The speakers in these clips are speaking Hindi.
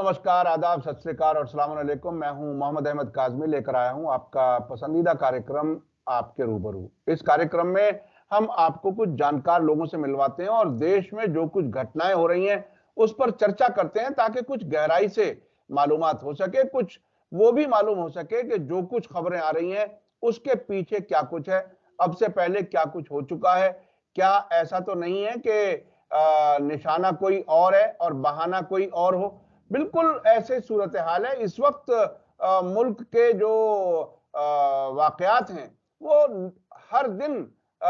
नमस्कार, आदाब, सत श्री अकाल और अस्सलाम वालेकुम। मैं हूं मोहम्मद अहमद काज़मी, लेकर आया हूं आपका पसंदीदा कार्यक्रम आपके रूबरू। इस कार्यक्रम में हम आपको कुछ जानकार लोगों से मिलवाते हैं और देश में जो कुछ घटनाएं हो रही हैं उस पर चर्चा करते हैं, ताकि कुछ गहराई से मालूमात हो सके, कुछ वो भी मालूम हो सके कि जो कुछ खबरें आ रही हैं उसके पीछे क्या कुछ है, अब से पहले क्या कुछ हो चुका है, क्या ऐसा तो नहीं है कि निशाना कोई और है और बहाना कोई और हो। बिल्कुल ऐसे सूरत हाल है इस वक्त। मुल्क के जो वाकयात हैं वो हर दिन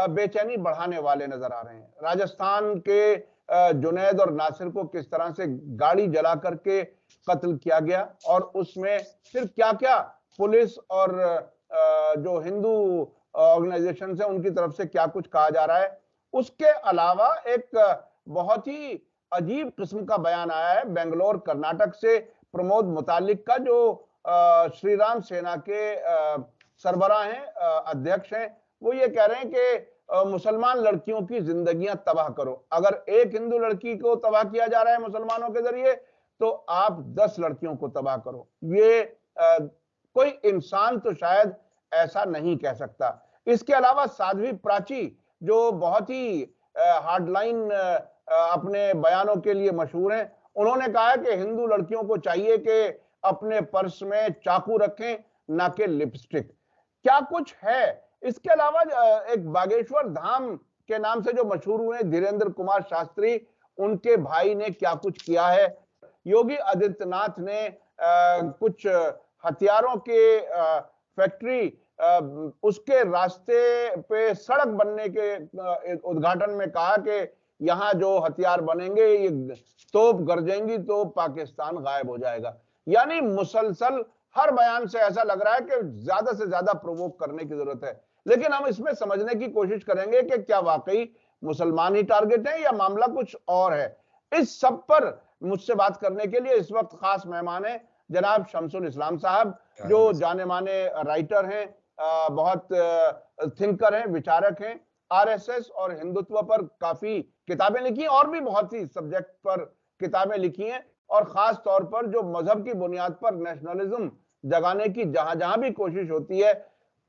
बेचैनी बढ़ाने वाले नजर आ रहे हैं। राजस्थान के जुनैद और नासिर को किस तरह से गाड़ी जला करके कत्ल किया गया और उसमें फिर क्या क्या पुलिस और जो हिंदू ऑर्गेनाइजेशन है उनकी तरफ से क्या कुछ कहा जा रहा है। उसके अलावा एक बहुत ही अजीब किस्म का बयान आया है बेंगलोर कर्नाटक से। प्रमोद मुतालिक का, जो श्री राम सेना के सरबराह हैं, अध्यक्ष हैं, वो ये कह रहे हैं कि मुसलमान लड़कियों की जिंदगियां तबाह करो। अगर एक हिंदू लड़की को तबाह किया जा रहा है मुसलमानों के जरिए, तो आप 10 लड़कियों को तबाह करो। ये कोई इंसान तो शायद ऐसा नहीं कह सकता। इसके अलावा साध्वी प्राची, जो बहुत ही हार्डलाइन अपने बयानों के लिए मशहूर हैं, उन्होंने कहा है कि हिंदू लड़कियों को चाहिए कि अपने पर्स में चाकू रखें, ना कि लिपस्टिक। क्या कुछ है। इसके अलावा एक बागेश्वर धाम के नाम से जो मशहूर हुए धीरेन्द्र कुमार शास्त्री, उनके भाई ने क्या कुछ किया है। योगी आदित्यनाथ ने कुछ हथियारों के फैक्ट्री, उसके रास्ते पे सड़क बनने के उद्घाटन में कहा कि यहां जो हथियार बनेंगे ये तोप गरजेंगी तो पाकिस्तान गायब हो जाएगा। यानी मुसलसल हर बयान से ऐसा लग रहा है कि ज्यादा से ज्यादा प्रोवोक करने की जरूरत है। लेकिन हम इसमें समझने की कोशिश करेंगे कि क्या वाकई मुसलमान ही टारगेट है या मामला कुछ और है। इस सब पर मुझसे बात करने के लिए इस वक्त खास मेहमान है जनाब शमसुल इस्लाम साहब, जो जाने माने राइटर हैं, बहुत थिंकर हैं, विचारक हैं, आरएसएस और हिंदुत्व पर काफी किताबें लिखी और भी बहुत सी सब्जेक्ट पर किताबें लिखी हैं, और खास तौर पर जो मजहब की बुनियाद पर नेशनलिज्म जगाने की जहां जहां भी कोशिश होती है,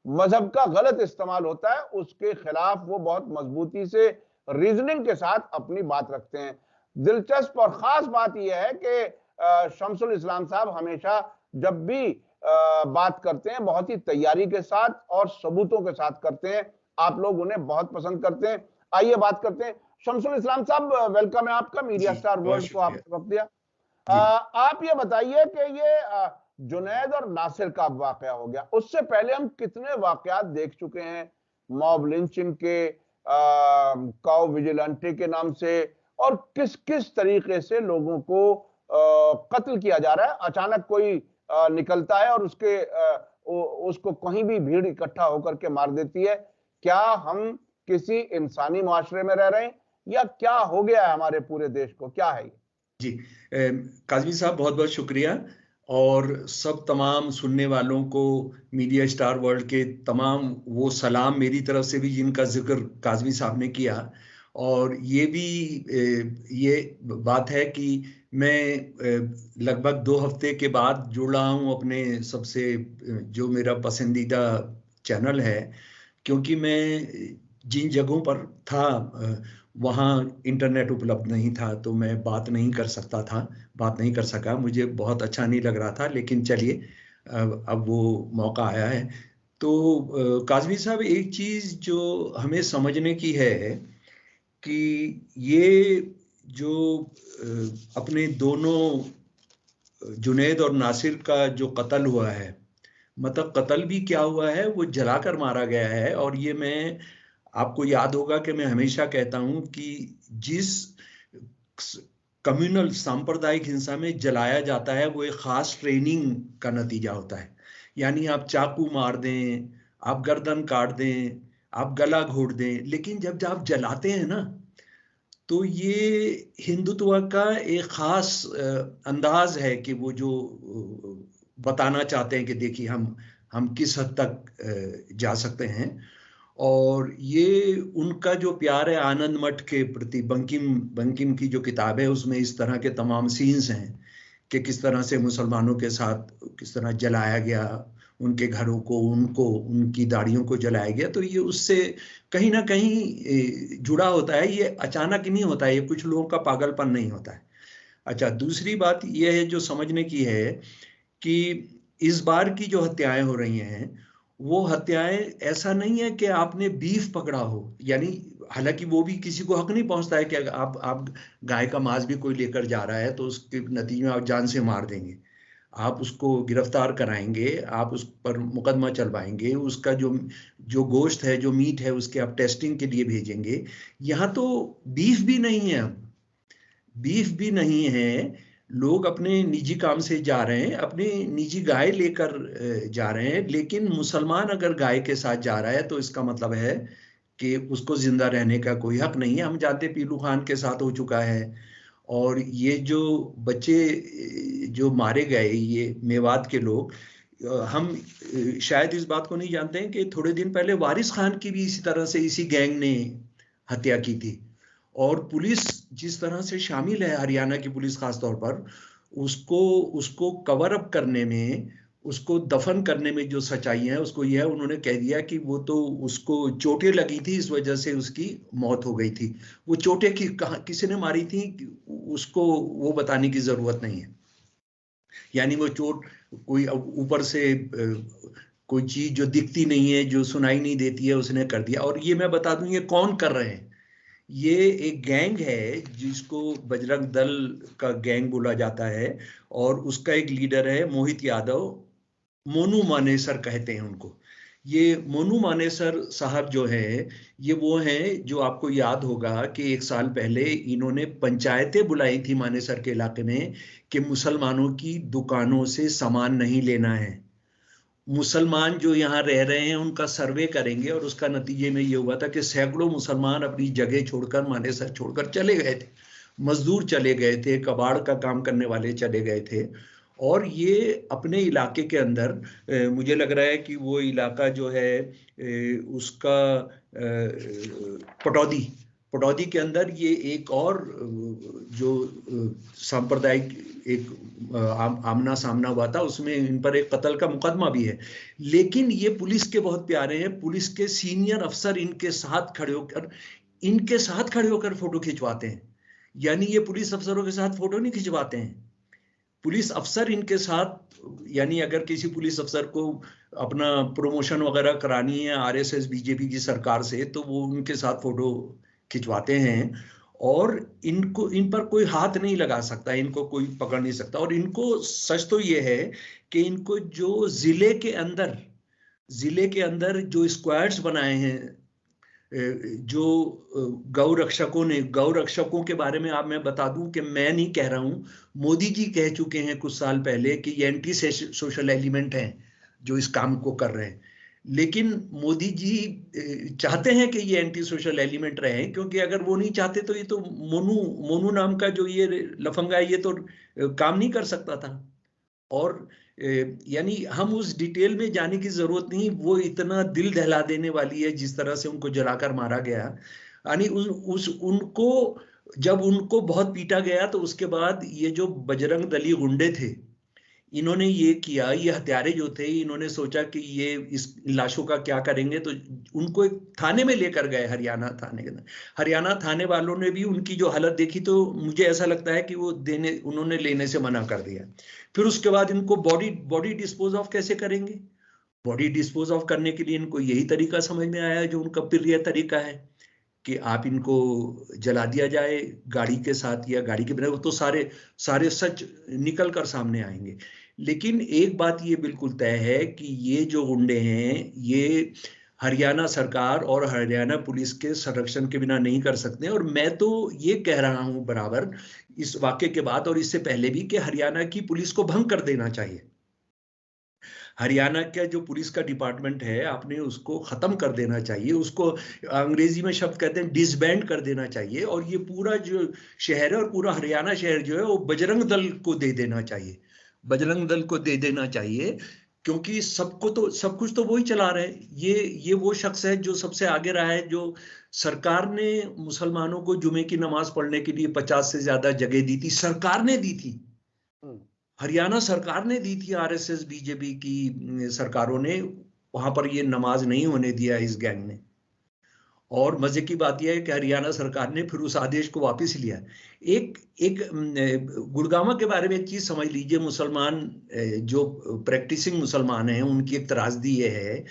मजहब का गलत इस्तेमाल होता है, उसके खिलाफ वो बहुत मजबूती से रीजनिंग के साथ अपनी बात रखते हैं। दिलचस्प और खास बात यह है कि शमसुल इस्लाम साहब हमेशा जब भी बात करते हैं बहुत ही तैयारी के साथ और सबूतों के साथ करते हैं। आप लोग उन्हें बहुत पसंद करते हैं। आइए बात करते हैं। शमसुल इस्लाम साहब, वेलकम है आपका मीडिया स्टार वर्ल्ड को आपने वक्त दिया। आप ये बताइए कि ये जुनैद और नासिर का वाकया हो गया, उससे पहले हम कितने वाकयात देख चुके हैं मॉब लिंचिंग के, काउ विजिलेंटे के नाम से, और किस किस तरीके से लोगों को कत्ल किया जा रहा है। अचानक कोई निकलता है और उसको कहीं भी भीड़ इकट्ठा होकर के मार देती है। क्या हम किसी इंसानी माशरे में रह रहे हैं या क्या हो गया है हमारे पूरे देश को, क्या है ये? जी, काज़मी साहब बहुत बहुत शुक्रिया, और सब तमाम सुनने वालों को मीडिया स्टार वर्ल्ड के तमाम वो सलाम मेरी तरफ से भी जिनका जिक्र काज़मी साहब ने किया। और ये भी ये बात है कि मैं लगभग 2 हफ्ते के बाद जुड़ा हूँ अपने सबसे जो मेरा पसंदीदा चैनल है, क्योंकि मैं जिन जगहों पर था वहाँ इंटरनेट उपलब्ध नहीं था, तो मैं बात नहीं कर सका। मुझे बहुत अच्छा नहीं लग रहा था, लेकिन चलिए अब वो मौका आया है। तो काज़मी साहब, एक चीज़ जो हमें समझने की है कि ये जो अपने दोनों जुनैद और नासिर का जो कत्ल हुआ है, मतलब कत्ल भी क्या हुआ है, वो जलाकर मारा गया है। और ये मैं आपको याद होगा कि मैं हमेशा कहता हूं कि जिस कम्युनल सांप्रदायिक हिंसा में जलाया जाता है वो एक खास ट्रेनिंग का नतीजा होता है। यानी आप चाकू मार दें, आप गर्दन काट दें, आप गला घोट दें, लेकिन जब आप जलाते हैं ना, तो ये हिंदुत्व का एक खास अंदाज है कि वो जो बताना चाहते हैं कि देखिए हम किस हद तक जा सकते हैं। और ये उनका जो प्यार है आनंद मठ के प्रति, बंकिम की जो किताब है उसमें इस तरह के तमाम सीन्स हैं कि किस तरह से मुसलमानों के साथ किस तरह जलाया गया, उनके घरों को, उनको, उनकी दाढ़ियों को जलाया गया। तो ये उससे कहीं ना कहीं जुड़ा होता है, ये अचानक नहीं होता है, ये कुछ लोगों का पागलपन नहीं होता है। अच्छा, दूसरी बात यह है जो समझने की है कि इस बार की जो हत्याएं हो रही हैं, वो हत्याएं ऐसा नहीं है कि आपने बीफ पकड़ा हो, यानी हालांकि वो भी किसी को हक नहीं पहुंचता है कि आप गाय का मांस भी कोई लेकर जा रहा है तो उसके नतीजे में आप जान से मार देंगे। आप उसको गिरफ्तार कराएंगे, आप उस पर मुकदमा चलवाएंगे, उसका जो जो गोश्त है, जो मीट है, उसके आप टेस्टिंग के लिए भेजेंगे। यहाँ तो बीफ भी नहीं है, बीफ भी नहीं है। लोग अपने निजी काम से जा रहे हैं, अपनी निजी गाय लेकर जा रहे हैं, लेकिन मुसलमान अगर गाय के साथ जा रहा है तो इसका मतलब है कि उसको जिंदा रहने का कोई हक नहीं है। हम जानते पीलू खान के साथ हो चुका है। और ये जो बच्चे जो मारे गए, ये मेवात के लोग, हम शायद इस बात को नहीं जानते हैं कि थोड़े दिन पहले वारिस खान की भी इसी तरह से इसी गैंग ने हत्या की थी। और पुलिस जिस तरह से शामिल है, हरियाणा की पुलिस खासतौर पर, उसको कवर अप करने में, उसको दफन करने में जो सच्चाई है, उसको यह उन्होंने कह दिया कि वो तो उसको चोटें लगी थी, इस वजह से उसकी मौत हो गई थी। वो चोटें किसी ने मारी थी, उसको वो बताने की जरूरत नहीं है। यानी वो चोट कोई ऊपर से कोई चीज जो दिखती नहीं है, जो सुनाई नहीं देती है, उसने कर दिया। और ये मैं बता दूं, ये कौन कर रहे हैं। ये एक गैंग है जिसको बजरंग दल का गैंग बोला जाता है, और उसका एक लीडर है मोहित यादव, मोनू मानेसर कहते हैं उनको। ये मोनू मानेसर साहब जो है, ये वो हैं जो आपको याद होगा कि 1 साल पहले इन्होंने पंचायतें बुलाई थी मानेसर के इलाके में कि मुसलमानों की दुकानों से सामान नहीं लेना है। मुसलमान जो यहाँ रह रहे हैं उनका सर्वे करेंगे, और उसका नतीजे में ये हुआ था कि सैकड़ों मुसलमान अपनी जगह छोड़कर, मानेसर छोड़कर चले गए थे। मजदूर चले गए थे, कबाड़ का काम करने वाले चले गए थे। और ये अपने इलाके के अंदर मुझे लग रहा है कि वो इलाका जो है उसका पटौदी के अंदर ये एक और जो सांप्रदायिक एक आमना सामना हुआ था, उसमें इन पर एक कत्ल का मुकदमा भी है। लेकिन ये पुलिस के बहुत प्यारे हैं, पुलिस के सीनियर अफसर इनके साथ खड़े होकर फोटो खिंचवाते हैं। यानी ये पुलिस अफसरों के साथ फोटो नहीं खिंचवाते हैं, पुलिस अफसर इनके साथ, यानी अगर किसी पुलिस अफसर को अपना प्रमोशन वगैरह करानी है आरएसएस बीजेपी की सरकार से, तो वो उनके साथ फोटो खिंचवाते हैं। और इन पर कोई हाथ नहीं लगा सकता, इनको कोई पकड़ नहीं सकता। और इनको सच तो ये है कि इनको जो जिले के अंदर जो स्क्वाड्स बनाए हैं, जो गौ रक्षकों के बारे में आप मैं बता दूं कि मैं नहीं कह रहा हूं, मोदी जी कह चुके हैं कुछ साल पहले कि ये एंटी सोशल एलिमेंट हैं जो इस काम को कर रहे हैं। लेकिन मोदी जी चाहते हैं कि ये एंटी सोशल एलिमेंट रहे, क्योंकि अगर वो नहीं चाहते तो ये तो मोनू नाम का जो ये लफंगा है, ये तो काम नहीं कर सकता था। और यानी हम उस डिटेल में जाने की जरूरत नहीं, वो इतना दिल दहला देने वाली है जिस तरह से उनको जलाकर मारा गया। यानी उनको जब उनको बहुत पीटा गया तो उसके बाद ये जो बजरंग दली गुंडे थे, इन्होंने ये किया, ये हत्यारे जो थे, इन्होंने सोचा कि ये इस लाशों का क्या करेंगे, तो उनको एक थाने में लेकर गए, हरियाणा थाने के अंदर। हरियाणा थाने वालों ने भी उनकी जो हालत देखी तो मुझे ऐसा लगता है कि वो उन्होंने लेने से मना कर दिया। फिर उसके बाद इनको बॉडी डिस्पोज ऑफ कैसे करेंगे, बॉडी डिस्पोज ऑफ करने के लिए इनको यही तरीका समझ में आया जो उनका प्रिय तरीका है कि आप इनको जला दिया जाए गाड़ी के साथ या गाड़ी के बिना, तो सारे सच निकल कर सामने आएंगे। लेकिन एक बात ये बिल्कुल तय है कि ये जो गुंडे हैं, ये हरियाणा सरकार और हरियाणा पुलिस के संरक्षण के बिना नहीं कर सकते। और मैं तो ये कह रहा हूं बराबर इस वाक्य के बाद और इससे पहले भी कि हरियाणा की पुलिस को भंग कर देना चाहिए। हरियाणा का जो पुलिस का डिपार्टमेंट है, आपने उसको खत्म कर देना चाहिए, उसको अंग्रेजी में शब्द कहते हैं डिसबैंड कर देना चाहिए। और ये पूरा जो शहर है और पूरा हरियाणा शहर जो है वो बजरंग दल को दे देना चाहिए, बजरंग दल को दे देना चाहिए, क्योंकि सब कुछ तो वही चला रहे हैं। ये वो शख्स है जो सबसे आगे रहा है, जो सरकार ने मुसलमानों को जुमे की नमाज पढ़ने के लिए 50 से ज्यादा जगह दी थी, सरकार ने दी थी। हरियाणा सरकार ने दी थी, आरएसएस बीजेपी की सरकारों ने, वहां पर ये नमाज नहीं होने दिया इस गैंग ने। और मजे की बात यह है कि हरियाणा सरकार ने फिर उस आदेश को वापस लिया। एक एक गुड़गांव के बारे में एक चीज समझ लीजिए, मुसलमान जो प्रैक्टिसिंग मुसलमान हैं उनकी एक त्रासदी ये है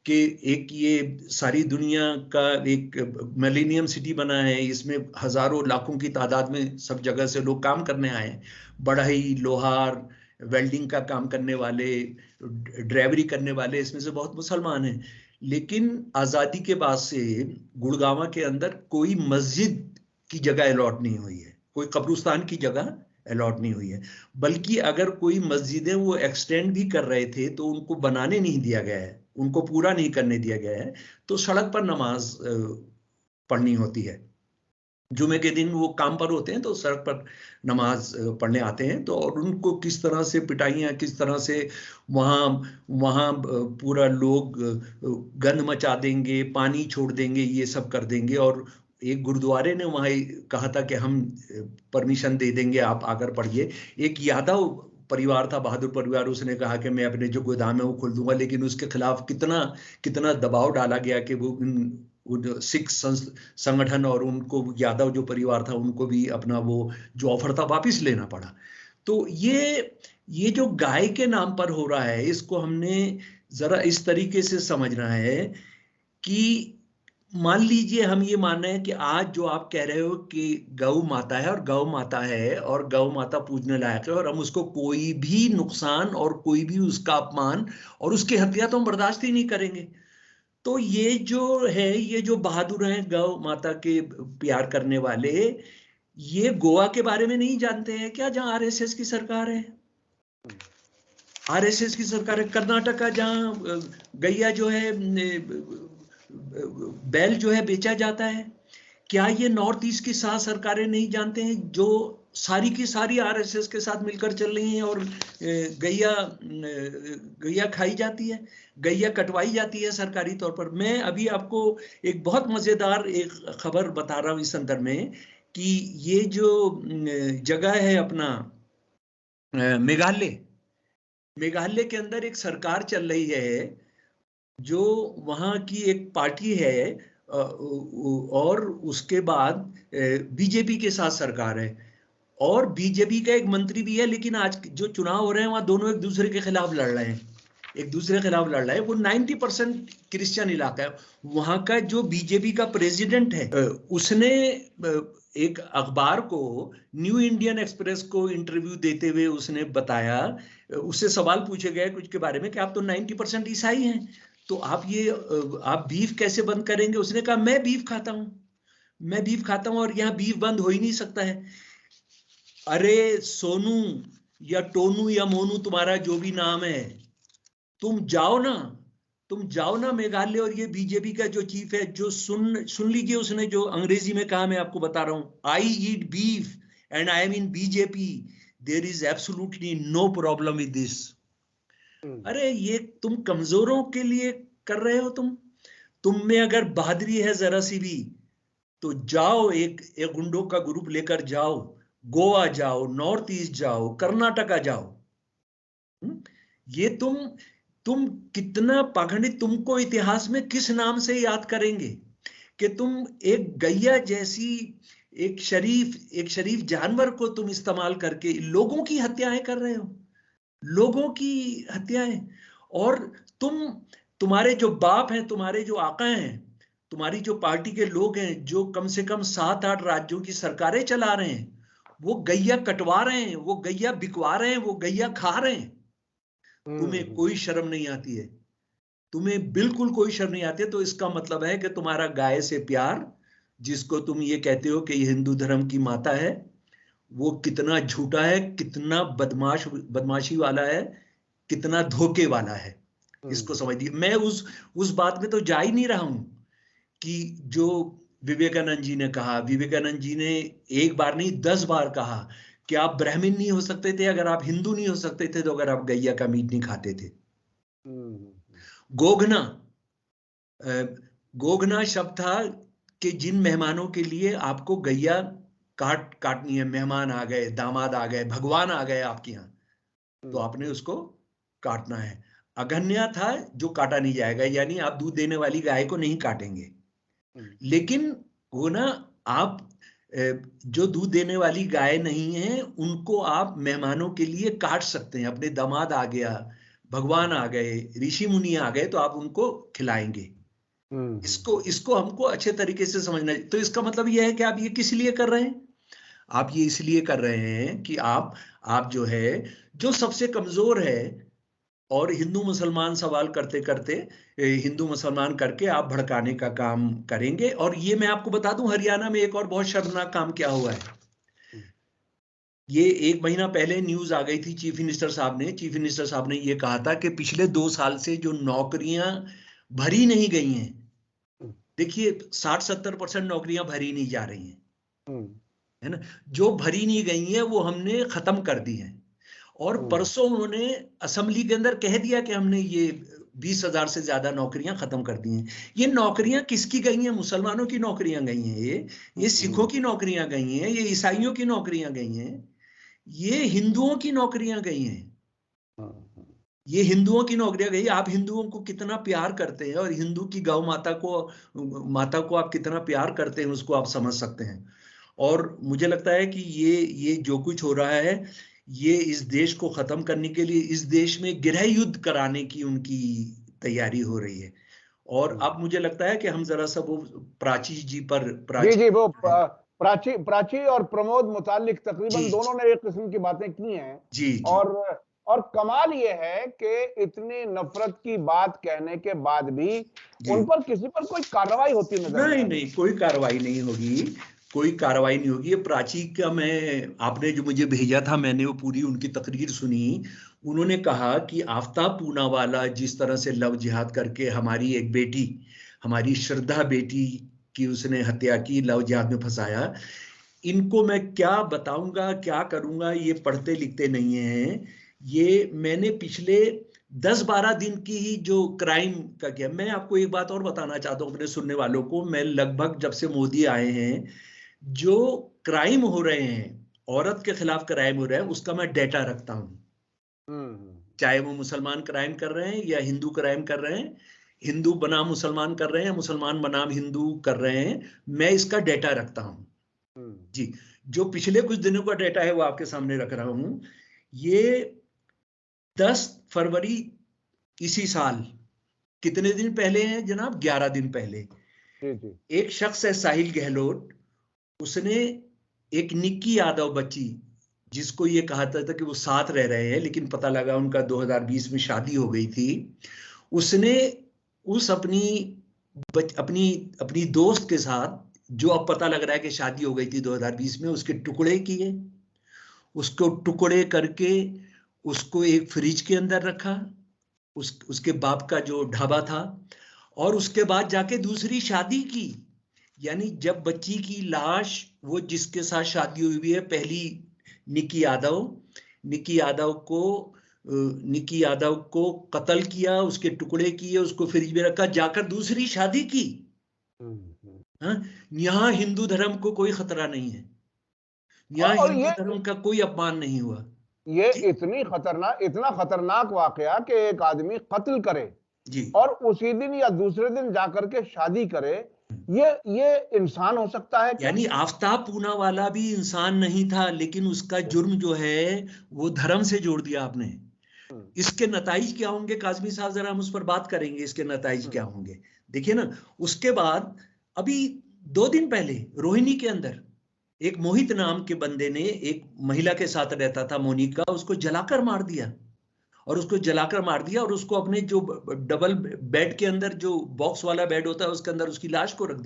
कि एक ये सारी दुनिया का एक मिलेनियम सिटी बना है, इसमें हजारों लाखों की तादाद में सब जगह से लोग काम करने आए हैं, बढ़ई, लोहार, वेल्डिंग का काम करने वाले, ड्राइवरी करने वाले, इसमें से बहुत मुसलमान हैं। लेकिन आजादी के बाद से गुड़गांव के अंदर कोई मस्जिद की जगह अलॉट नहीं हुई है, कोई कब्रिस्तान की जगह अलॉट नहीं हुई है, बल्कि अगर कोई मस्जिदें वो एक्सटेंड भी कर रहे थे तो उनको बनाने नहीं दिया गया है, उनको पूरा नहीं करने दिया गया है, तो सड़क पर नमाज पढ़नी होती है। जुमे के दिन वो काम पर होते हैं तो सड़क पर नमाज पढ़ने आते हैं, तो और उनको किस तरह से पिटाइयाँ, किस तरह से वहाँ वहाँ पूरा लोग गंद मचा देंगे, पानी छोड़ देंगे, ये सब कर देंगे। और एक गुरुद्वारे ने वहाँ कहा था कि हम परमिशन दे देंगे, आप आकर पढ़िए। एक यादव परिवार था, बहादुर परिवार, उसने कहा कि मैं अपने जो गोदाम है वो खोल दूंगा, लेकिन उसके खिलाफ कितना कितना दबाव डाला गया कि वो सिख संगठन और उनको यादव जो परिवार था उनको भी अपना वो जो ऑफर था वापस लेना पड़ा। तो ये जो गाय के नाम पर हो रहा है, इसको हमने जरा इस तरीके से समझना है कि मान लीजिए हम ये मान रहे हैं कि आज जो आप कह रहे हो कि गौ माता है, और गौ माता है और गौ माता पूजने लायक है, और हम उसको कोई भी नुकसान और कोई भी उसका अपमान और उसकी हत्या तो हम बर्दाश्त ही नहीं करेंगे। तो ये जो है, ये जो बहादुर हैं गौ माता के प्यार करने वाले, ये गोवा के बारे में नहीं जानते हैं क्या, जहां आरएसएस की सरकार है? आरएसएस की सरकार है। कर्नाटका जहां गैया जो है, बैल जो है बेचा जाता है, क्या ये नॉर्थ ईस्ट की 7 सरकारें नहीं जानते हैं जो सारी की सारी आरएसएस के साथ मिलकर चल रही हैं, और गैया खाई जाती है, गैया कटवाई जाती है सरकारी तौर पर। मैं अभी आपको एक बहुत मजेदार एक खबर बता रहा हूं इस संदर्भ में कि ये जो जगह है अपना मेघालय, मेघालय के अंदर एक सरकार चल रही है, जो वहां की एक पार्टी है, और उसके बाद बीजेपी के साथ सरकार है, और बीजेपी का एक मंत्री भी है। लेकिन आज जो चुनाव हो रहे हैं वहां दोनों एक दूसरे के खिलाफ लड़ रहे हैं, एक दूसरे के खिलाफ लड़ रहा है। वो 90% क्रिश्चियन इलाका है। वहां का जो बीजेपी का प्रेसिडेंट है, उसने एक अखबार को, न्यू इंडियन एक्सप्रेस को इंटरव्यू देते हुए उसने बताया, उससे सवाल पूछे गए कुछ के बारे में कि आप तो 90% ईसाई हैं, तो आप बीफ कैसे बंद करेंगे? उसने कहा मैं बीफ खाता हूं, मैं बीफ खाता हूं, और यहाँ बीफ बंद हो ही नहीं सकता है। अरे सोनू या टोनू या मोनू, तुम्हारा जो भी नाम है, तुम जाओ ना मेघालय, और ये बीजेपी का जो चीफ है, जो सुन लीजिए उसने जो अंग्रेजी में कहा, मैं आपको बता रहा हूं, I eat beef and I am in BJP, there is absolutely no problem with this. अरे ये तुम कमजोरों के लिए कर रहे हो, तुम में अगर बहादुरी है जरा सी भी, तो जाओ, एक गुंडों का ग्रुप लेकर जाओ, गोवा जाओ, नॉर्थ ईस्ट जाओ, कर्नाटका जाओ। ये तुम कितना पाखंडी, तुमको इतिहास में किस नाम से याद करेंगे कि तुम एक गैया जैसी एक शरीफ जानवर को तुम इस्तेमाल करके लोगों की हत्याएं कर रहे हो, लोगों की हत्याएं। और तुम्हारे जो बाप हैं, तुम्हारे जो आका हैं, तुम्हारी जो पार्टी के लोग हैं, जो कम से कम 7-8 राज्यों की सरकारें चला रहे हैं, वो गैया कटवा रहे हैं, वो गैया बिकवा रहे हैं, वो गैया खा रहे हैं। तुम्हें कोई शर्म नहीं आती है, तुम्हें बिल्कुल कोई शर्म नहीं आती है। तो इसका मतलब है कि तुम्हारा गाय से प्यार, जिसको तुम ये कहते हो कि ये हिंदू धर्म की माता है, वो कितना झूठा है, कितना बदमाशी वाला है, कितना धोखे वाला है, इसको समझिए। मैं उस बात में तो जा ही नहीं रहा हूं कि जो विवेकानंद जी ने कहा, विवेकानंद जी ने एक बार नहीं 10 बार कहा कि आप ब्राह्मण नहीं हो सकते थे अगर आप हिंदू नहीं हो सकते थे, तो अगर आप गैया का मीट नहीं खाते थे। गोघना शब्द था कि जिन मेहमानों के लिए आपको गैया काटनी है, मेहमान आ गए, दामाद आ गए, भगवान आ गए आपके यहाँ, तो आपने उसको काटना है। अघन्या था जो काटा नहीं जाएगा, यानी आप दूध देने वाली गाय को नहीं काटेंगे। लेकिन वो ना, आप जो दूध देने वाली गाय नहीं है उनको आप मेहमानों के लिए काट सकते हैं। अपने दामाद आ गया, भगवान आ गए, ऋषि मुनि आ गए, तो आप उनको खिलाएंगे। इसको इसको हमको अच्छे तरीके से समझना है। तो इसका मतलब यह है कि आप ये किस लिए कर रहे हैं? आप ये इसलिए कर रहे हैं कि आप जो है, जो सबसे कमजोर है, और हिंदू मुसलमान सवाल करते करते, हिंदू मुसलमान करके आप भड़काने का काम करेंगे। और ये मैं आपको बता दूं, हरियाणा में एक और बहुत शर्मनाक काम क्या हुआ है। ये 1 महीना पहले न्यूज आ गई थी, चीफ मिनिस्टर साहब ने ये कहा था कि पिछले 2 साल से जो नौकरियां भरी नहीं गई हैं, देखिए 60-70% नौकरियां भरी नहीं जा रही हैं, है ना। जो भरी नहीं गई हैं वो हमने खत्म कर दी हैं। और परसों उन्होंने असेंबली के अंदर कह दिया कि हमने ये 20,000 से ज्यादा नौकरियां खत्म कर दी हैं। ये नौकरियां किसकी गई हैं? मुसलमानों की नौकरियां गई हैं, ये सिखों की नौकरियां गई हैं, ये ईसाइयों की नौकरियां गई हैं, ये हिंदुओं की नौकरियां गई हैं। ये हिंदुओं की नौकरियां गई। आप हिंदुओं को कितना प्यार करते हैं, और हिंदू की गौ माता को आप कितना प्यार करते हैं, उसको आप समझ सकते हैं। और मुझे लगता है कि ये जो कुछ हो रहा है, ये इस देश को खत्म करने के लिए, इस देश में गृह युद्ध कराने की उनकी तैयारी हो रही है। और अब मुझे लगता है कि हम जरा सा वो प्राची जी पर, जी वो प्राची और प्रमोद मुतालिक तकरीबन दोनों ने एक किस्म की बातें की हैं। जी। और कमाल ये है कि इतनी नफरत की बात कहने के बाद भी उन पर किसी पर कोई कार्रवाई होती नजर नहीं, कोई कार्रवाई नहीं होगी, कोई कार्रवाई नहीं होगी। ये प्राची का, आपने जो मुझे भेजा था, मैंने वो पूरी उनकी तकरीर सुनी। उन्होंने कहा कि आफ्ताब पूनावाला जिस तरह से लव जिहाद करके हमारी एक बेटी, हमारी श्रद्धा बेटी की उसने हत्या की, लव जिहाद में फंसाया, इनको मैं क्या बताऊंगा, क्या करूंगा, ये पढ़ते लिखते नहीं हैं। ये मैंने पिछले 10-12 दिन की ही जो क्राइम का किया। मैं आपको एक बात और बताना चाहता हूं अपने सुनने वालों को, मैं लगभग जब से मोदी आए हैं, जो क्राइम हो रहे हैं, औरत के खिलाफ क्राइम हो रहे हैं, उसका मैं डेटा रखता हूं। चाहे वो मुसलमान क्राइम कर रहे हैं या हिंदू क्राइम कर रहे हैं, हिंदू बनाम मुसलमान कर रहे हैं, मुसलमान बनाम हिंदू कर रहे हैं, मैं इसका डेटा रखता हूं। जी, जो पिछले कुछ दिनों का डेटा है वो आपके सामने रख रहा हूं। ये 10 फरवरी इसी साल, कितने दिन पहले हैं जनाब? 11 दिन पहले। एक शख्स है साहिल गहलोत, उसने एक निक्की यादव बच्ची, जिसको ये कहा था कि वो साथ रह रहे हैं, लेकिन पता लगा उनका 2020 में शादी हो गई थी, उसने उस अपनी दोस्त के साथ, जो अब पता लग रहा है कि शादी हो गई थी 2020 में, उसके टुकड़े किए, उसको टुकड़े करके उसको एक फ्रिज के अंदर रखा, उसके बाप का जो ढाबा था, और उसके बाद जाके दूसरी शादी की। यानी जब बच्ची की लाश, वो जिसके साथ शादी हुई है पहली, निक्की यादव को कत्ल किया, उसके टुकड़े किए, उसको फ्रिज में रखा, जाकर दूसरी शादी की। यहाँ हिंदू धर्म को कोई खतरा नहीं है, यहाँ हिंदू धर्म का कोई अपमान नहीं हुआ। ये इतना खतरनाक वाकया कि एक आदमी कत्ल करे जी, और उसी दिन या दूसरे दिन जाकर के शादी करे, ये इंसान हो सकता है क्या? यानी आफ्ताब पूनावाला भी इंसान नहीं था, लेकिन उसका जुर्म जो है वो धर्म से जोड़ दिया आपने। इसके नताइज क्या होंगे काज़मी साहब, जरा हम उस पर बात करेंगे, इसके नताइज क्या होंगे। देखिए ना, उसके बाद अभी 2 दिन पहले रोहिणी के अंदर एक मोहित नाम के बंदे ने एक महिला के साथ रहता था, मोनिका, उसको जलाकर मार दिया। और उसको अपने जो डबल बेड के अंदर, जो बॉक्स वाला बेड होता है, उसके अंदर उसकी लाश को रख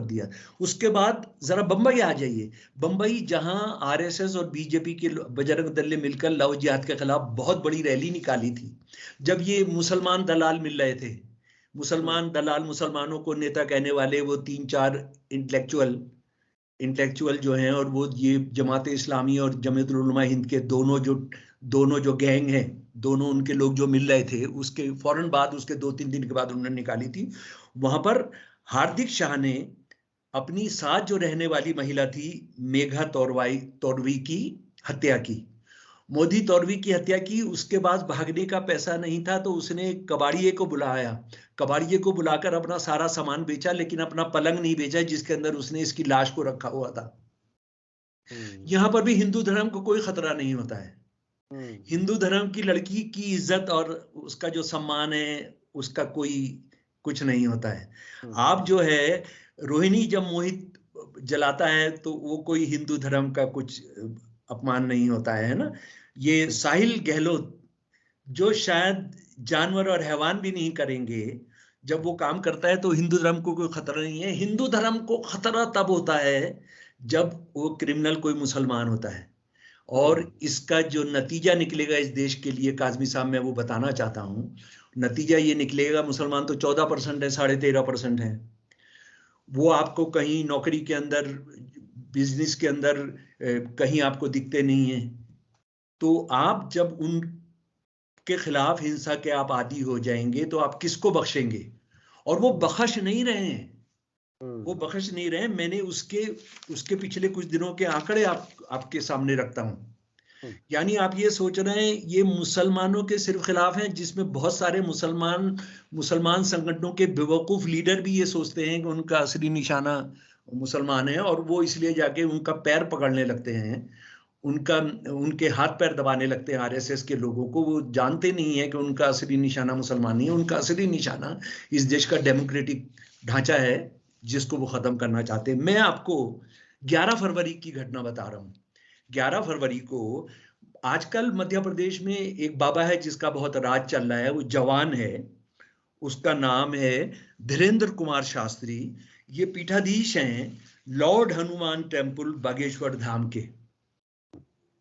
दिया। उसके बाद जरा बंबई आ जाइए, बंबई जहां आरएसएस और बीजेपी के बजरंग दल ने मिलकर लव जिहाद के खिलाफ बहुत बड़ी रैली निकाली थी। जब ये मुसलमान दलाल मिल रहे थे, मुसलमानों को नेता कहने वाले, वो 3-4 इंटेलेक्चुअल जो हैं, और वो ये जमात इस्लामी और जमीयत उलमा हिंद के दोनों जो गैंग हैं, दोनों उनके लोग जो मिल रहे थे, उसके फौरन बाद, उसके 2-3 दिन के बाद उन्होंने निकाली थी। वहां पर हार्दिक शाह ने अपनी साथ जो रहने वाली महिला थी, मेघा तोरवी की हत्या की। मोदी तौरवी की हत्या की, उसके बाद भागने का पैसा नहीं था तो उसने कबाड़िए को बुलाया, कबाड़िए को बुलाकर अपना सारा सामान बेचा, लेकिन अपना पलंग नहीं बेचा जिसके अंदर उसने इसकी लाश को रखा हुआ था। यहां पर भी हिंदू धर्म को कोई खतरा नहीं होता है। हिंदू धर्म की लड़की की इज्जत और उसका जो सम्मान है उसका कोई कुछ नहीं होता है। आप जो है रोहिणी जब मोहित जलाता है तो वो कोई हिंदू धर्म का कुछ अपमान नहीं होता है ना। ये साहिल गहलोत जो शायद जानवर और हैवान भी नहीं करेंगे, जब वो काम करता है तो हिंदू धर्म को कोई खतरा नहीं है। हिंदू धर्म को खतरा तब होता है जब वो क्रिमिनल कोई मुसलमान होता है, और इसका जो नतीजा निकलेगा इस देश के लिए काज़मी साहब, मैं वो बताना चाहता हूं। नतीजा ये निकलेगा, मुसलमान तो 14% है, 13.5% है। वो आपको कहीं नौकरी के अंदर, बिजनेस के अंदर कहीं आपको दिखते नहीं है। तो आप जब उनके खिलाफ हिंसा के आप आदी हो जाएंगे तो आप किसको बख्शेंगे? और वो बख्श नहीं रहे हैं, वो बख्श नहीं रहे। मैंने उसके पिछले कुछ दिनों के आंकड़े आपके सामने रखता हूं। यानी आप ये सोच रहे हैं ये मुसलमानों के सिर्फ खिलाफ हैं, जिसमें बहुत सारे मुसलमान संगठनों के बेवकूफ लीडर भी ये सोचते हैं कि उनका असली निशाना मुसलमान है, और वो इसलिए जाके उनका पैर पकड़ने लगते हैं, उनके हाथ पैर दबाने लगते हैं आरएसएस के लोगों को। वो जानते नहीं है कि उनका असली निशाना मुसलमान नहीं है, उनका असली निशाना इस देश का डेमोक्रेटिक ढांचा है जिसको वो खत्म करना चाहते हैं। मैं आपको 11 फरवरी की घटना बता रहा हूं। 11 फरवरी को आजकल मध्य प्रदेश में एक बाबा है जिसका बहुत राज चल रहा है, वो जवान है, उसका नाम है धीरेन्द्र कुमार शास्त्री। ये पीठाधीश हैं लॉर्ड हनुमान टेम्पल बागेश्वर धाम के,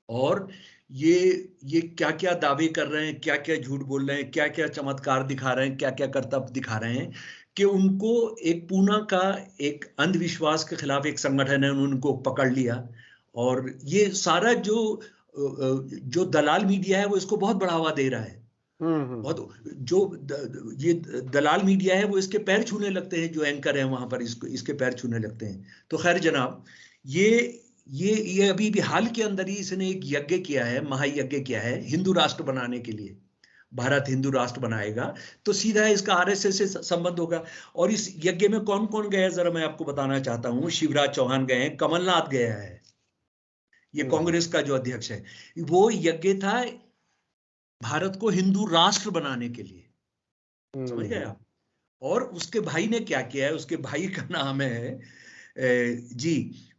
और ये क्या क्या दावे कर रहे हैं, क्या क्या झूठ बोल रहे हैं, क्या क्या चमत्कार दिखा रहे हैं, क्या क्या करतब दिखा रहे हैं कि उनको एक पूना का एक अंधविश्वास के खिलाफ एक संगठन है, उनको पकड़ लिया। और ये सारा जो दलाल मीडिया है वो इसको बहुत बढ़ावा दे रहा है। बहुत ये दलाल मीडिया है वो इसके पैर छूने लगते हैं, जो एंकर है वहां पर इसके पैर छूने लगते हैं। तो खैर जनाब, ये अभी भी हाल के अंदर ही इसने एक यज्ञ किया है, महायज्ञ किया है हिंदू राष्ट्र बनाने के लिए। भारत हिंदू राष्ट्र बनाएगा तो सीधा इसका आरएसएस से संबंध होगा। और इस यज्ञ में कौन कौन गया है जरा मैं आपको बताना चाहता हूं। शिवराज चौहान गए हैं, कमलनाथ गया है, ये कांग्रेस का जो अध्यक्ष है। वो यज्ञ था भारत को हिंदू राष्ट्र बनाने के लिए, समझ गए आप। और उसके भाई ने क्या किया है, उसके भाई का नाम है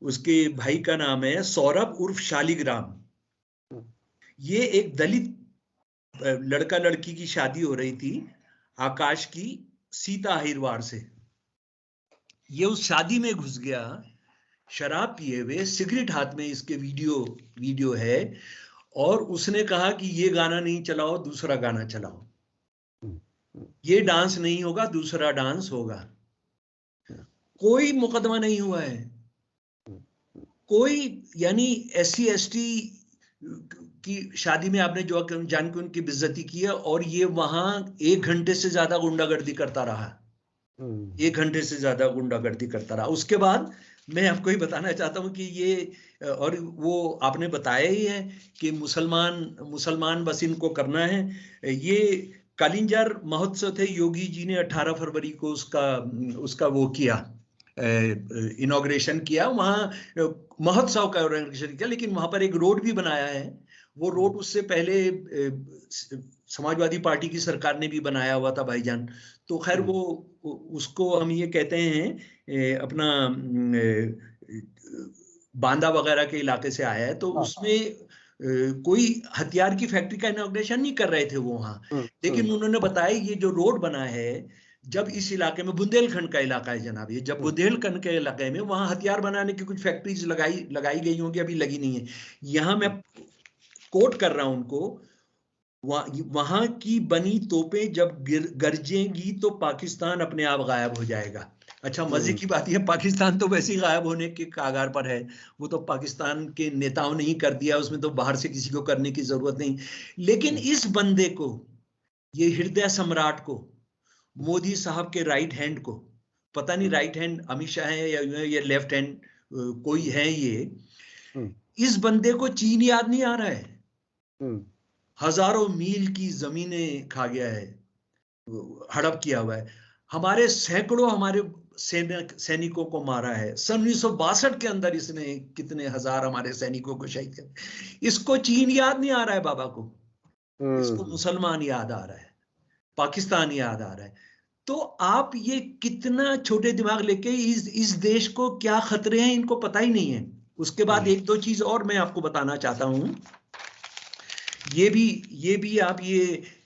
उसके भाई का नाम है सौरभ उर्फ शालिग्राम। ये एक दलित लड़का लड़की की शादी हो रही थी, आकाश की सीता अहिरवार से। ये उस शादी में घुस गया शराब पिए हुए, सिगरेट हाथ में, इसके वीडियो है, और उसने कहा कि ये गाना नहीं चलाओ, दूसरा गाना चलाओ, ये डांस नहीं होगा, दूसरा डांस होगा। कोई मुकदमा नहीं हुआ है, कोई, यानी SC ST की शादी में आपने जो जान के उनकी बेइज्जती की है, और ये वहां 1 घंटे से ज्यादा गुंडागर्दी करता रहा, 1 घंटे से ज्यादा गुंडागर्दी करता रहा। उसके बाद मैं आपको ही बताना चाहता हूं कि ये, और वो आपने बताया ही है कि मुसलमान बस इनको करना है। ये कालिंजर महोत्सव थे, योगी जी ने 18 फरवरी को उसका वो किया, इनॉग्रेशन किया, वहां महोत्सव का इनॉग्रेशन किया। लेकिन वहां पर एक रोड भी बनाया है, वो रोड उससे पहले समाजवादी पार्टी की सरकार ने भी बनाया हुआ था भाईजान। तो खैर वो उसको हम ये कहते हैं अपना बांदा वगैरह के इलाके से आया है। तो उसमें कोई हथियार की फैक्ट्री का इनॉग्रेशन नहीं कर रहे थे वो वहां, लेकिन उन्होंने बताया ये जो रोड बना है, जब इस इलाके में, बुंदेलखंड का इलाका है जनाब ये, जब बुंदेलखंड के इलाके में वहां हथियार बनाने की कुछ फैक्ट्रीज लगाई गई होंगी, अभी लगी नहीं है। यहां मैं कोट कर रहा हूं उनको, वहां की बनी तोपें जब गरजेंगी तो पाकिस्तान अपने आप गायब हो जाएगा। अच्छा, मजे की बात यह, पाकिस्तान तो वैसे ही गायब होने के कागार पर है, वो तो पाकिस्तान के नेताओं ने ही कर दिया, उसमें तो बाहर से किसी को करने की जरूरत नहीं। लेकिन इस बंदे को, ये हृदय सम्राट को, मोदी साहब के राइट हैंड को, पता नहीं राइट हैंड अमित शाह है या लेफ्ट हैंड कोई है, ये इस बंदे को चीन याद नहीं आ रहा है, हजारों मील की जमीनें खा गया है, हड़प किया हुआ है। हमारे सैकड़ों हमारे सैनिकों को मारा है। सन 1962 के अंदर इसने कितने हजार हमारे सैनिकों को शहीद किया। इसको चीन याद नहीं आ रहा है बाबा को, इसको मुसलमान याद आ रहा है, पाकिस्तान याद आ रहा है। तो आप ये कितना छोटे दिमाग लेके इस देश को क्या खतरे हैं इनको पता ही नहीं है। उसके बाद एक दो चीज और मैं आपको बताना चाहता हूं। ये भी आप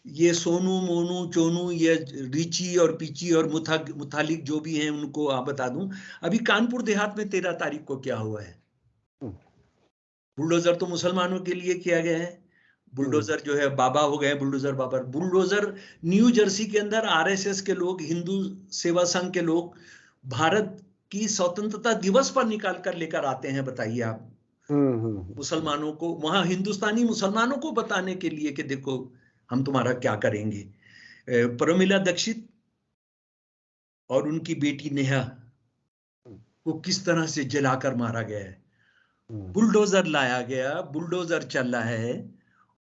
ये सोनू मोनू चोनू, ये रिची और पीची और मुथालिक जो भी हैं उनको आप बता दूं। अभी कानपुर देहात में 13 तारीख को क्या हुआ है, बुलडोजर तो मुसलमानों के लिए किया गया है। बुलडोजर जो है बाबा हो गए, बुलडोजर बाबा। बुलडोजर न्यू जर्सी के अंदर आरएसएस के लोग, हिंदू सेवा संघ के लोग भारत की स्वतंत्रता दिवस पर निकाल कर लेकर आते हैं। बताइए आप, मुसलमानों को, वहां हिंदुस्तानी मुसलमानों को बताने के लिए कि देखो हम तुम्हारा क्या करेंगे। प्रमिला दीक्षित और उनकी बेटी नेहा को किस तरह से जलाकर मारा गया है। बुलडोजर लाया गया, बुलडोजर चल रहा है,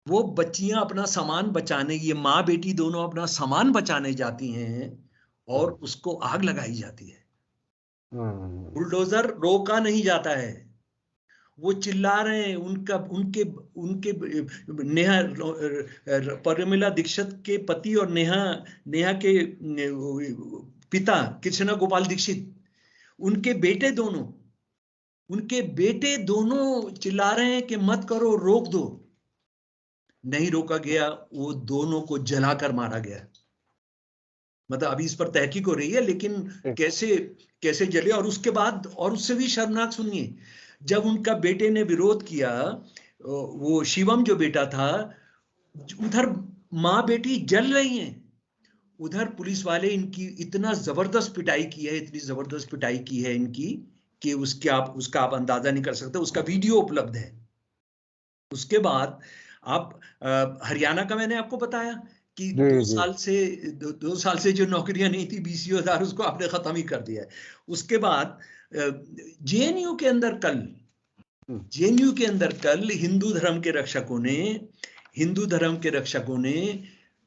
वो बच्चियां अपना सामान बचाने, ये माँ बेटी दोनों अपना सामान बचाने जाती हैं और उसको आग लगाई जाती है। बुलडोजर रोका नहीं जाता है, वो चिल्ला रहे हैं। उनके नेहा, प्रमिला दीक्षित के पति और नेहा के पिता कृष्णा गोपाल दीक्षित, उनके बेटे दोनों चिल्ला रहे हैं कि मत करो, रोक दो। नहीं रोका गया, वो दोनों को जलाकर मारा गया। मतलब अभी इस पर तहकीक हो रही है, लेकिन कैसे जले। और उसके बाद, और उससे भी शर्मनाक सुनिए, जब उनका बेटे ने विरोध किया, वो शिवम जो बेटा था, उधर माँ बेटी जल रही हैं, उधर पुलिस वाले इनकी इतना जबरदस्त पिटाई की है, इतनी जबरदस्त पिटाई की है इनकी कि उसका आप अंदाजा नहीं कर सकते। उसका वीडियो उपलब्ध है। उसके बाद आप हरियाणा का मैंने आपको बताया कि 2 साल से जो नौकरियां नहीं थी, 20,000, उसको आपने खत्म ही कर दिया है। उसके बाद जेएनयू के अंदर कल हिंदू धर्म के रक्षकों ने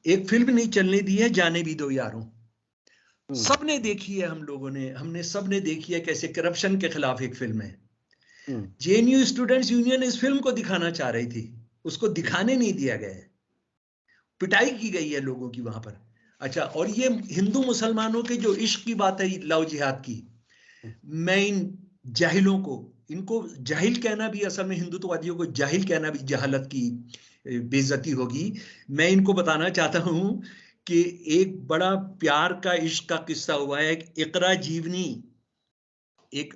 एक फिल्म नहीं चलने दी है, जाने भी दो यारों। सबने देखी है, हमने सबने देखी है, कैसे करप्शन के खिलाफ एक फिल्म है। जेएनयू स्टूडेंट्स यूनियन इस फिल्म को दिखाना चाह रही थी, उसको दिखाने नहीं दिया गया, पिटाई की गई है लोगों की वहां पर। अच्छा, और ये हिंदू मुसलमानों के जो इश्क की बात है, लव जिहाद की, मैं इन जाहिलों को, इनको जाहिल कहना भी, असल में हिंदुत्ववादियों को जाहिल कहना भी जहालत की बेइज्जती होगी। मैं इनको बताना चाहता हूं कि एक बड़ा प्यार का, इश्क का किस्सा हुआ है। इकरा जीवनी, एक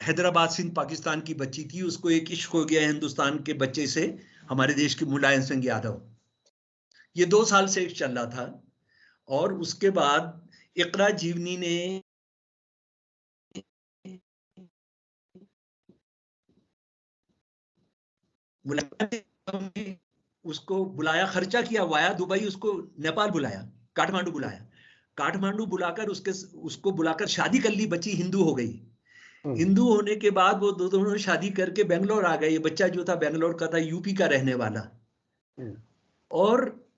हैदराबाद सिंध पाकिस्तान की बच्ची थी, उसको एक इश्क हो गया हिंदुस्तान के बच्चे से, हमारे देश के मुलायम सिंह यादव। ये 2 साल से चल रहा था। और उसके बाद इकरा जीवनी ने उसको बुलाया, खर्चा किया, वाया दुबई, उसको नेपाल बुलाया, काठमांडू बुलाकर उसको बुलाकर शादी कर ली। बच्ची हिंदू हो गई। हिंदू होने के बाद वो दोनों शादी करके बेंगलोर आ गए। ये बच्चा जो था बेंगलोर का था, यूपी का रहने वाला। और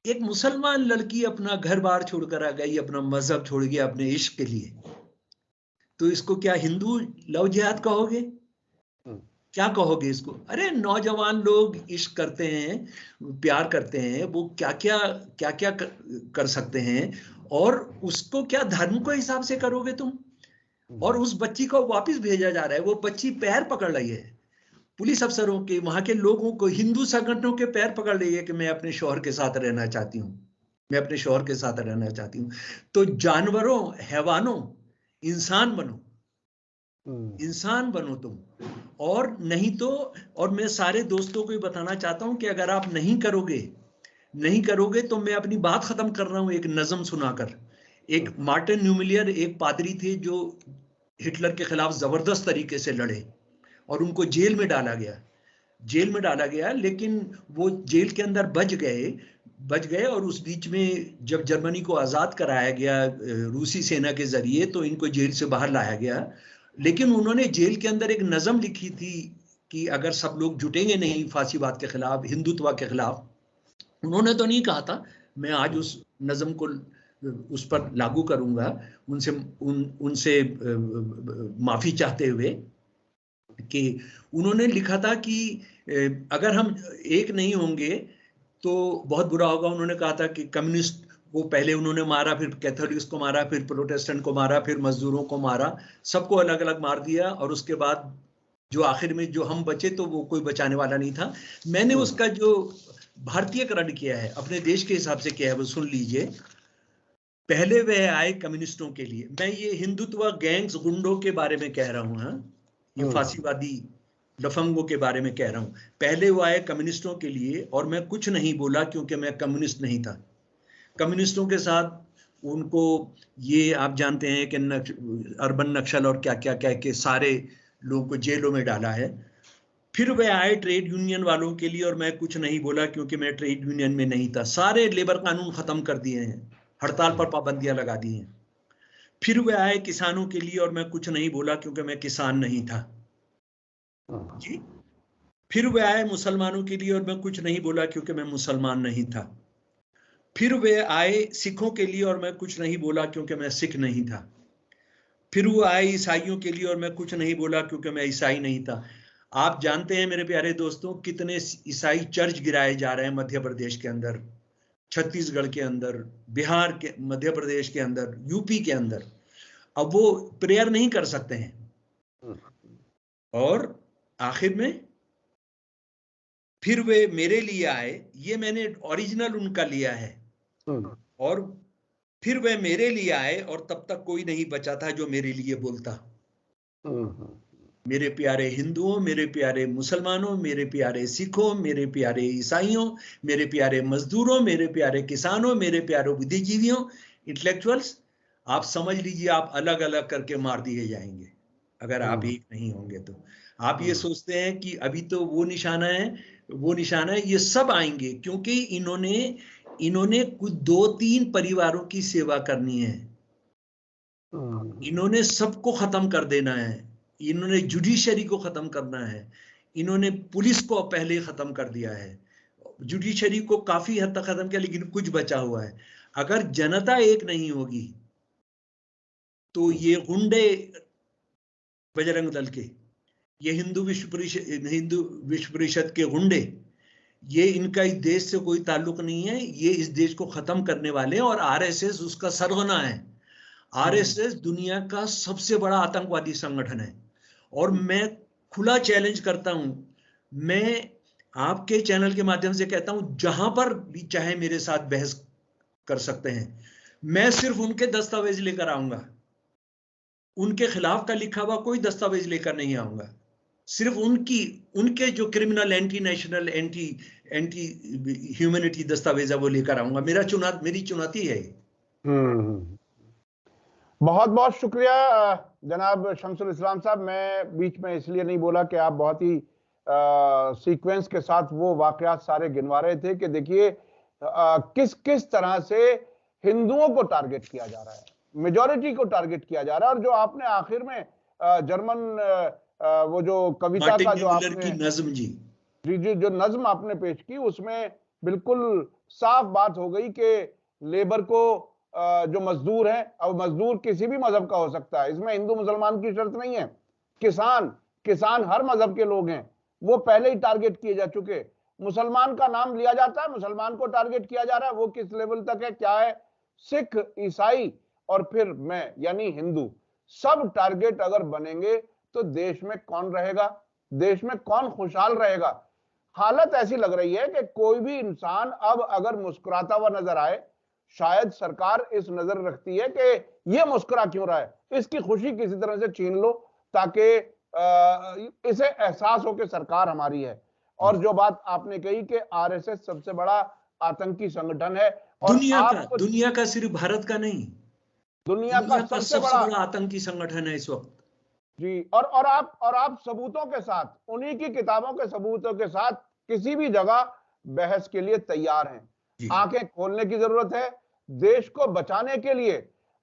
एक मुसलमान लड़की अपना घर बार छोड़कर आ गई, अपना मजहब छोड़ गया अपने इश्क के लिए। तो इसको क्या हिंदू लव जिहाद कहोगे? क्या कहोगे इसको? अरे नौजवान लोग इश्क करते हैं, प्यार करते हैं, वो क्या क्या कर सकते हैं, और उसको क्या धर्म के हिसाब से करोगे तुम? और उस बच्ची को वापस भेजा जा रहा है। वो बच्ची पैर पकड़ रही है पुलिस अफसरों के, वहां के लोगों को, हिंदू संगठनों के पैर पकड़ रही है कि मैं अपने शौहर के साथ रहना चाहती हूँ, मैं अपने शौहर के साथ रहना चाहती हूँ। तो जानवरों, हैवानों, इंसान बनो तुम। और नहीं तो, और मैं सारे दोस्तों को बताना चाहता हूं कि अगर आप नहीं करोगे तो मैं अपनी बात खत्म कर रहा हूं एक नज्म सुनाकर। एक मार्टिन न्यूमिलियर, एक पादरी थे जो हिटलर के खिलाफ जबरदस्त तरीके से लड़े और उनको जेल में डाला गया, लेकिन वो जेल के अंदर बच गए। और उस बीच में जब जर्मनी को आजाद कराया गया रूसी सेना के जरिए, तो इनको जेल से बाहर लाया गया। लेकिन उन्होंने जेल के अंदर एक नज्म लिखी थी कि अगर सब लोग जुटेंगे नहीं फांसीवाद के खिलाफ, हिंदुत्व के खिलाफ, उन्होंने तो नहीं कहा था मैं आज उस नज़म को उस पर लागू करूंगा, उनसे माफी चाहते हुए, कि उन्होंने लिखा था कि अगर हम एक नहीं होंगे तो बहुत बुरा होगा। उन्होंने कहा था कि कम्युनिस्ट को पहले उन्होंने मारा, फिर कैथोलिक्स को मारा, फिर प्रोटेस्टेंट को मारा, फिर मजदूरों को मारा, सबको अलग अलग मार दिया, और उसके बाद जो आखिर में जो हम बचे तो वो कोई बचाने वाला नहीं था। मैंने उसका जो भारतीयकरण किया है, अपने देश के हिसाब से किया है, वो सुन लीजिए। पहले वह आए कम्युनिस्टों के लिए, मैं ये हिंदुत्व गैंग्स गुंडों के बारे में कह रहा हूँ, हाँ, ये फांसीवादी लफंगों के बारे में कह रहा हूँ। पहले वो आए कम्युनिस्टों के लिए, और मैं कुछ नहीं बोला क्योंकि मैं कम्युनिस्ट नहीं था। कम्युनिस्टों के साथ उनको, ये आप जानते हैं कि अर्बन नक्सल और क्या क्या कह के सारे लोगों को जेलों में डाला है। फिर वे आए ट्रेड यूनियन वालों के लिए, और मैं कुछ नहीं बोला क्योंकि मैं ट्रेड यूनियन में नहीं था। सारे लेबर कानून खत्म कर दिए हैं, हड़ताल पर पाबंदियां लगा दी हैं। फिर वे आए किसानों के लिए, और मैं कुछ नहीं बोला क्योंकि मैं किसान नहीं था जी। फिर वे आए मुसलमानों के लिए, और मैं कुछ नहीं बोला क्योंकि मैं मुसलमान नहीं था। फिर वे आए सिखों के लिए, और मैं कुछ नहीं बोला क्योंकि मैं सिख नहीं था। फिर वो आए ईसाइयों के लिए, और मैं कुछ नहीं बोला क्योंकि मैं ईसाई नहीं था। आप जानते हैं मेरे प्यारे दोस्तों, कितने ईसाई चर्च गिराए जा रहे हैं मध्य प्रदेश के अंदर, छत्तीसगढ़ के अंदर, बिहार के, मध्य प्रदेश के अंदर, यूपी के अंदर। अब वो प्रेयर नहीं कर सकते हैं, और आखिर में फिर वे मेरे लिए आए, ये मैंने ओरिजिनल उनका लिया है। और फिर वे मेरे लिए आए, और तब तक कोई नहीं बचा था जो मेरे लिए बोलता। मेरे प्यारे हिंदुओं, मेरे प्यारे मुसलमानों, मेरे प्यारे सिखों, मेरे प्यारे ईसाइयों, मेरे प्यारे मजदूरों, मेरे प्यारे किसानों, मेरे प्यारे बुद्धिजीवियों, इंटेलेक्चुअल्स, आप समझ लीजिए आप अलग अलग करके मार दिए जाएंगे अगर आप एक नहीं होंगे तो। आप ये सोचते हैं कि अभी तो वो निशाना है, ये सब आएंगे क्योंकि इन्होंने कुछ 2-3 परिवारों की सेवा करनी है। इन्होंने सबको खत्म कर देना है, इन्होंने जुडिशरी को खत्म करना है, इन्होंने पुलिस को पहले ही खत्म कर दिया है, जुडिशरी को काफी हद तक खत्म किया, लेकिन कुछ बचा हुआ है। अगर जनता एक नहीं होगी तो ये गुंडे बजरंग दल के, ये हिंदू विश्व परिषद के गुंडे, ये इनका इस देश से कोई ताल्लुक नहीं है, ये इस देश को खत्म करने वाले हैं, और आरएसएस उसका सरगना है। आरएसएस दुनिया का सबसे बड़ा आतंकवादी संगठन है, और मैं खुला चैलेंज करता हूं, मैं आपके चैनल के माध्यम से कहता हूं, जहां पर भी चाहे मेरे साथ बहस कर सकते हैं। मैं सिर्फ उनके दस्तावेज लेकर आऊंगा, उनके खिलाफ का लिखा हुआ कोई दस्तावेज लेकर नहीं आऊंगा। सिर्फ उनके जो criminal, anti national, anti humanity दस्तावेज है वो लेकर आऊंगा। मेरी चुनौती है। बहुत बहुत शुक्रिया जनाब शमसुल इस्लाम साहब। मैं बीच में इसलिए नहीं बोला कि आप बहुत ही सीक्वेंस के साथ वो वाकयात सारे गिनवा रहे थे कि देखिए किस किस तरह से हिंदुओं को टारगेट किया जा रहा है, मेजॉरिटी को टारगेट किया जा रहा है। और जो आपने आखिर में जर्मन वो जो कविता का जो आपने नज्म जी जो नज्म आपने पेश की, उसमें बिल्कुल साफ बात हो गई कि लेबर को जो मजदूर है, अब मजदूर किसी भी मजहब का हो सकता है, इसमें हिंदू मुसलमान की शर्त नहीं है। किसान हर मजहब के लोग हैं, वो पहले ही टारगेट किए जा चुके। मुसलमान का नाम लिया जाता है, मुसलमान को टारगेट किया जा रहा है, वो किस लेवल तक है, क्या है, सिख, ईसाई और फिर मैं यानी हिंदू, सब टारगेट अगर बनेंगे तो देश में कौन रहेगा, देश में कौन खुशहाल रहेगा। हालत ऐसी लग रही है कि कोई भी इंसान अब अगर मुस्कुराता हुआ नजर आए, शायद सरकार इस नजर रखती है कि ये मुस्कुरा क्यों रहा है, इसकी खुशी किसी तरह से छीन लो, ताकि इसे एहसास हो कि सरकार हमारी है। और जो बात आपने कही कि आरएसएस सबसे बड़ा आतंकी संगठन है, और दुनिया का सिर्फ भारत का नहीं, दुनिया का सबसे बड़ा आतंकी संगठन है इस वक्त जी। और आप सबूतों के साथ, उन्हीं की किताबों के सबूतों के साथ किसी भी जगह बहस के लिए तैयार हैं। आंखें खोलने की जरूरत है, देश को बचाने के लिए,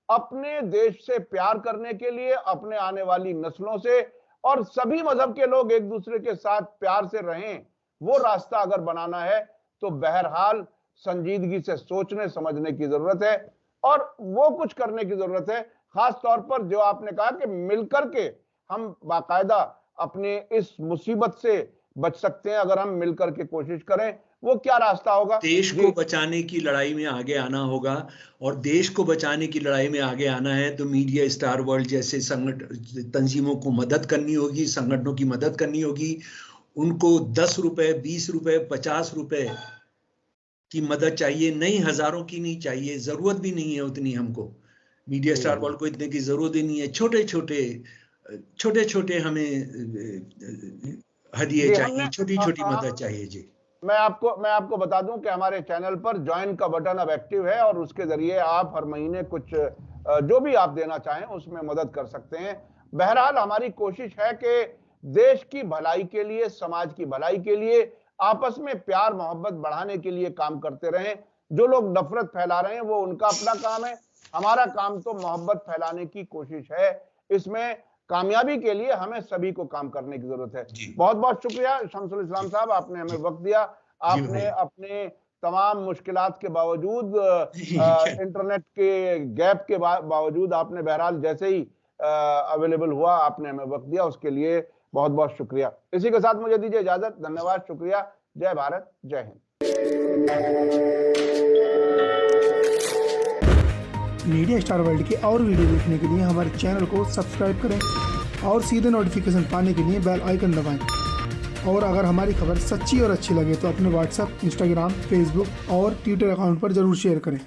अपने देश से प्यार करने के लिए, अपने आने वाली नस्लों से और सभी मजहब के लोग एक दूसरे के साथ प्यार से रहें, वो रास्ता अगर बनाना है तो बहरहाल संजीदगी से सोचने समझने की जरूरत है और वो कुछ करने की जरूरत है। खास तौर पर जो आपने कहा कि मिलकर के हम बाकायदा अपने इस मुसीबत से बच सकते हैं अगर हम मिलकर के कोशिश करें। वो क्या रास्ता होगा? देश को बचाने की लड़ाई में आगे आना होगा, और देश को बचाने की लड़ाई में आगे आना है तो मीडिया स्टार वर्ल्ड जैसे तंजीमों को मदद करनी होगी, संगठनों की मदद करनी होगी। उनको 10 रुपए, 20 रुपए, 50 रुपए की मदद चाहिए, नहीं हजारों की नहीं चाहिए, जरूरत भी नहीं है उतनी हमको। मीडिया स्टार वर्ल्ड को इतने की जरूरत ही नहीं है। छोटे छोटे हमें हदिये चाहिए, छोटी छोटी मदद चाहिए जी। मैं आपको बता दूं कि हमारे चैनल पर ज्वाइन का बटन अब एक्टिव है और उसके जरिए आप हर महीने कुछ जो भी आप देना चाहें उसमें मदद कर सकते हैं। बहरहाल हमारी कोशिश है कि देश की भलाई के लिए, समाज की भलाई के लिए, आपस में प्यार मोहब्बत बढ़ाने के लिए काम करते रहें। जो लोग नफरत फैला रहे हैं वो उनका अपना काम है, हमारा काम तो मोहब्बत फैलाने की कोशिश है। इसमें कामयाबी के लिए हमें सभी को काम करने की जरूरत है। बहुत बहुत शुक्रिया शमसुल इस्लाम साहब, आपने हमें वक्त दिया। आपने अपने तमाम मुश्किलात के बावजूद, इंटरनेट के गैप के बावजूद आपने बहरहाल जैसे ही अवेलेबल हुआ आपने हमें वक्त दिया, उसके लिए बहुत बहुत शुक्रिया। इसी के साथ मुझे दीजिए इजाजत। धन्यवाद, शुक्रिया। जय भारत, जय हिंद। मीडिया स्टार वर्ल्ड के और वीडियो देखने के लिए हमारे चैनल को सब्सक्राइब करें और सीधे नोटिफिकेशन पाने के लिए बेल आइकन दबाएं। और अगर हमारी खबर सच्ची और अच्छी लगे तो अपने व्हाट्सएप, इंस्टाग्राम, फेसबुक और ट्विटर अकाउंट पर जरूर शेयर करें।